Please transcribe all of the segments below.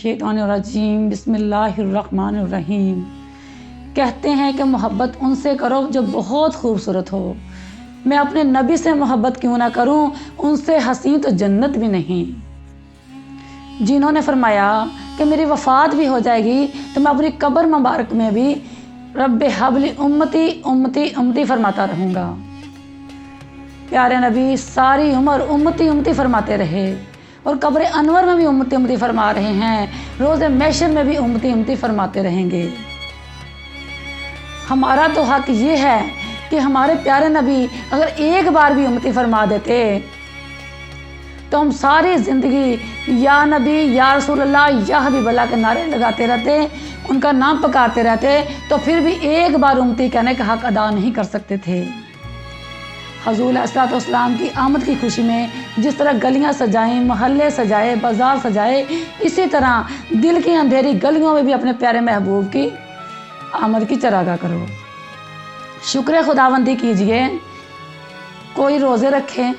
मिनश्शैतानिर्रजीम बिस्मिल्लाहिर्रहमानिर्रहीम। कहते हैं कि मोहब्बत उनसे करो जो बहुत खूबसूरत हो। मैं अपने नबी से मोहब्बत क्यों ना करूं, उनसे हसीन तो जन्नत भी नहीं। जिन्होंने फरमाया कि मेरी वफ़ात भी हो जाएगी तो मैं अपनी कब्र मुबारक में भी रब्बे हबली उम्मती उम्मती उम्मती फरमाता रहूँगा। प्यारे नबी सारी उम्र उम्मती उम्मती फरमाते रहे और कब्र अनवर में भी उम्मती उम्मती फरमा रहे हैं, रोज़े महशर में भी उम्मती उम्मती फरमाते रहेंगे। हमारा तो हक ये है कि हमारे प्यारे नबी अगर एक बार भी उम्मती फरमा देते तो हम सारी ज़िंदगी या नबी या रसूल अल्लाह या हबीब अल्लाह के नारे लगाते रहते, उनका नाम पुकारते रहते, तो फिर भी एक बार उम्मती कहने का हक अदा नहीं कर सकते थे। हजूर अलैहिस्सलाम की आमद की खुशी में जिस तरह गलियां सजाएं, महल्ले सजाए, बाज़ार सजाए, इसी तरह दिल की अंधेरी गलियों में भी अपने प्यारे महबूब की आमद की चरागाह करो। शुक्र खुदाबंदी कीजिए, कोई रोज़े रखे,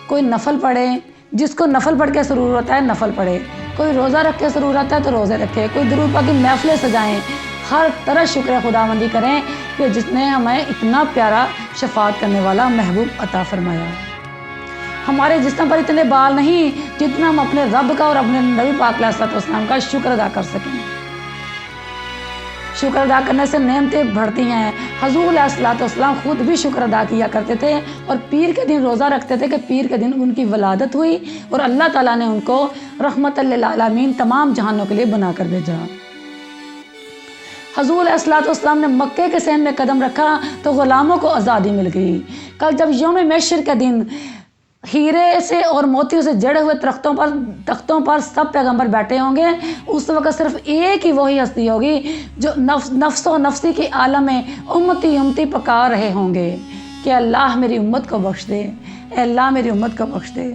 कोई नफल पढ़े, जिसको नफल पढ़ के सुरूर होता है नफल पढ़े, कोई रोज़ा रख के सुरूर आता है तो रोज़े रखे, कोई दुरूद पाक की महफिलें सजाएं, हर तरह शुक्र खुदाबंदी करें कि जिसने हमें इतना प्यारा शफात करने वाला महबूब अता फरमाया। हमारे जिस्म पर इतने बाल नहीं जितना हम अपने रब का और अपने नबी पाक अलैहिस्सलाम का शुक्र अदा कर सकें। शुक्र अदा करने से नेमतें बढ़ती हैं। हजूर अलैहिस्सलाम खुद भी शुक्र अदा किया करते थे और पीर के दिन रोज़ा रखते थे कि पीर के दिन उनकी वलादत हुई और अल्लाह ताला ने उनको रहमतल लिल आलमीन तमाम जहानों के लिए बनाकर भेजा। हजूर अलैहिस्सलाम ने मक्के के सहन में कदम रखा तो ग़ुलामों को आज़ादी मिल गई। कल जब यौम महशर के दिन हीरे से और मोतियों से जड़े हुए तख्तों पर सब पैगंबर बैठे होंगे, उस वक्त सिर्फ एक ही वही हस्ती होगी जो नफ्सो नफ्सी के आलम में उम्मती उम्मती पुकार रहे होंगे कि अल्लाह मेरी उम्मत को बख्श दे, अल्लाह मेरी उम्मत को बख्श दे।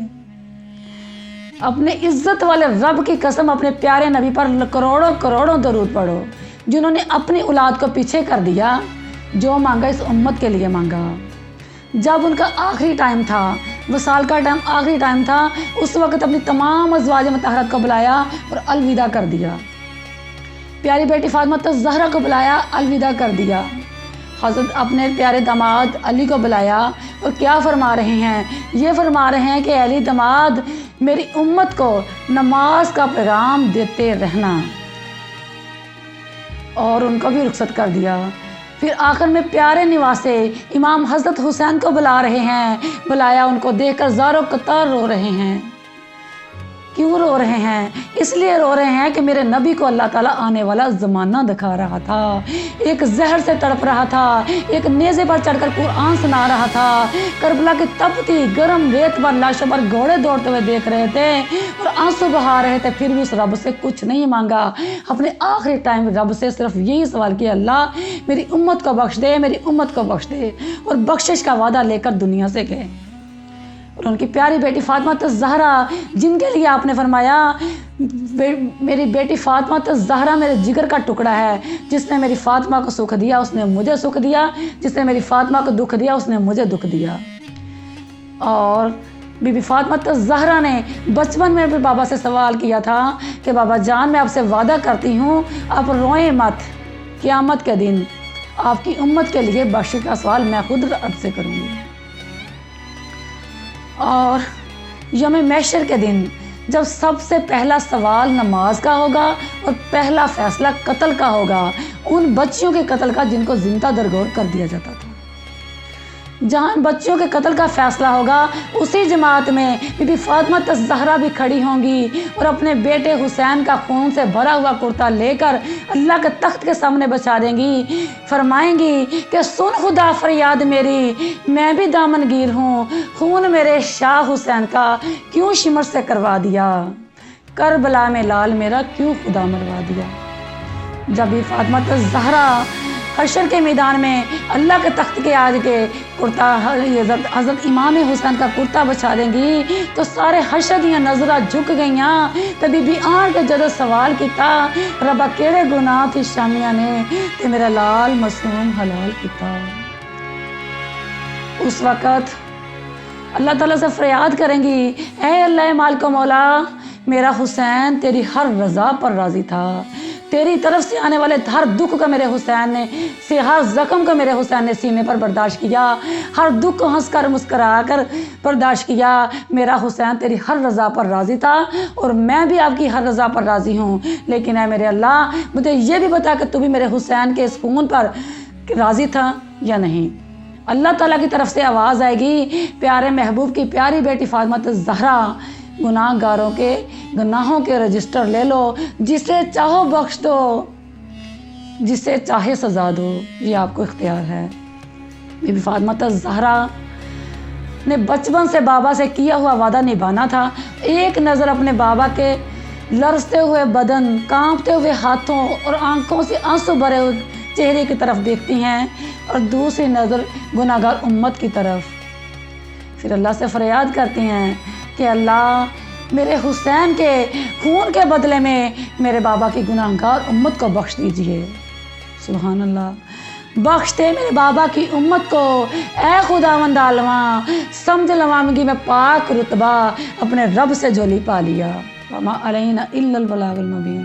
अपने इज़्ज़त वाले रब की कसम, अपने प्यारे नबी पर करोड़ों करोड़ों दरूद पढ़ो, जिन्होंने अपनी औलाद को पीछे कर दिया, जो मांगा इस उम्मत के लिए मांगा। जब उनका आखिरी टाइम था, वसाल का टाइम आखिरी टाइम था, उस वक्त अपनी तमाम अज़वाज मुतहरत को बुलाया और अलविदा कर दिया। प्यारी बेटी फातिमा ज़हरा को बुलाया, अलविदा कर दिया। हज़रत अपने प्यारे दामाद अली को बुलाया और क्या फरमा रहे हैं, ये फरमा रहे हैं कि अली दामाद मेरी उम्मत को नमाज का पैगाम देते रहना, और उनको भी रुखसत कर दिया। फिर आखिर में प्यारे निवासे इमाम हज़रत हुसैन को बुला रहे हैं, बुलाया, उनको देखकर ज़ारो कतार रो रहे हैं। क्यों रो रहे हैं? इसलिए रो रहे हैं कि मेरे नबी को अल्लाह ताला आने वाला ज़माना दिखा रहा था, एक जहर से तड़प रहा था, एक नेज़े पर चढ़कर कुरान सुना रहा था, करबला की तपती गर्म रेत पर लाशों पर घोड़े दौड़ते हुए देख रहे थे और आंसू बहा रहे थे, फिर भी उस रब से कुछ नहीं मांगा। अपने आखिरी टाइम रब से सिर्फ यही सवाल किया, अल्लाह मेरी उम्मत को बख्श दे, मेरी उम्मत को बख्श दे, और बख्शिश का वादा लेकर दुनिया से गए। और उनकी प्यारी बेटी फातिमा ज़हरा, जिनके लिए आपने फरमाया मेरी बेटी फातिमा ज़हरा मेरे जिगर का टुकड़ा है, जिसने मेरी फातिमा को सुख दिया उसने मुझे सुख दिया, जिसने मेरी फातिमा को दुख दिया उसने मुझे दुख दिया। और बीबी फातिमा ज़हरा ने बचपन में भी बाबा से सवाल किया था कि बाबा जान मैं आपसे वादा करती हूँ आप रोएं मत, क़यामत के दिन आपकी उम्मत के लिए बख्शिश का सवाल मैं खुद रब से करूँगी। और यौम महशर के दिन जब सबसे पहला सवाल नमाज का होगा और पहला फैसला कत्ल का होगा, उन बच्चियों के कत्ल का जिनको जिंदा दरगोर कर दिया जाता था, जहाँ बच्चियों के कत्ल का फैसला होगा, उसी जमात में बीबी फातिमा ज़हरा भी खड़ी होंगी और अपने बेटे हुसैन का खून से भरा हुआ कुर्ता लेकर अल्लाह के तख्त के सामने बचा देंगी, फरमाएंगी कि सुन खुदा फरियाद मेरी, मैं भी दामनगीर हूँ, खून मेरे शाह हुसैन का क्यों शिमर से करवा दिया, करबला में लाल मेरा क्यों खुदा मरवा दिया। जब भी फातिमा ज़हरा हशर के मैदान में अल्लाह के तख्त के आगे कुर्ता हज़रत इमाम हुसैन का कुर्ता बचा देंगी तो सारे हशर दियाँ नज़रा झुक गईयाँ। तभी भी आन के जदों सवाल किया, रबा केड़े गुनाह थी शामिया ने ते मेरा लाल मासूम हलाल किया। उस वक़्त अल्लाह ताला से फरियाद करेंगी, ऐ अल्लाह मालिक मौला, میرا حسین تیری ہر رضا پر راضی تھا، تیری طرف سے آنے والے ہر دکھ کا میرے حسین نے ہر زخم کا میرے حسین نے سینے پر برداشت کیا، ہر دکھ کو ہنس کر مسکرا کر برداشت کیا۔ میرا حسین تیری ہر رضا پر راضی تھا اور میں بھی آپ کی ہر رضا پر راضی ہوں، لیکن اے میرے اللہ مجھے یہ بھی بتا کہ تو بھی میرے حسین کے اس خون پر راضی تھا یا نہیں۔ اللہ تعالیٰ کی طرف سے آواز آئے گی، پیارے محبوب کی پیاری بیٹی فاطمہ الزہرا، گناہ گاروں کے گناہوں کے رجسٹر لے لو، جسے چاہو بخش دو، جسے چاہے سزا دو، یہ آپ کو اختیار ہے۔ بی بی فاطمہ الزہرا نے بچپن سے بابا سے کیا ہوا وعدہ نبھانا تھا۔ ایک نظر اپنے بابا کے لرزتے ہوئے بدن، کانپتے ہوئے ہاتھوں اور آنکھوں سے آنسو بھرے ہوئے چہرے کی طرف دیکھتی ہیں اور دوسری نظر گناہ گار امت کی طرف۔ پھر اللہ سے فریاد کرتی ہیں کہ اللہ میرے حسین کے خون کے بدلے میں میرے بابا کی گناہ گار امت کو بخش دیجئے۔ سبحان اللہ، بخش دے میرے بابا کی امت کو اے خداوند عالماں، سمجھ لوامگی میں پاک رتبہ اپنے رب سے جولی پا لیا۔ وما علینا الا البلاغ المبین۔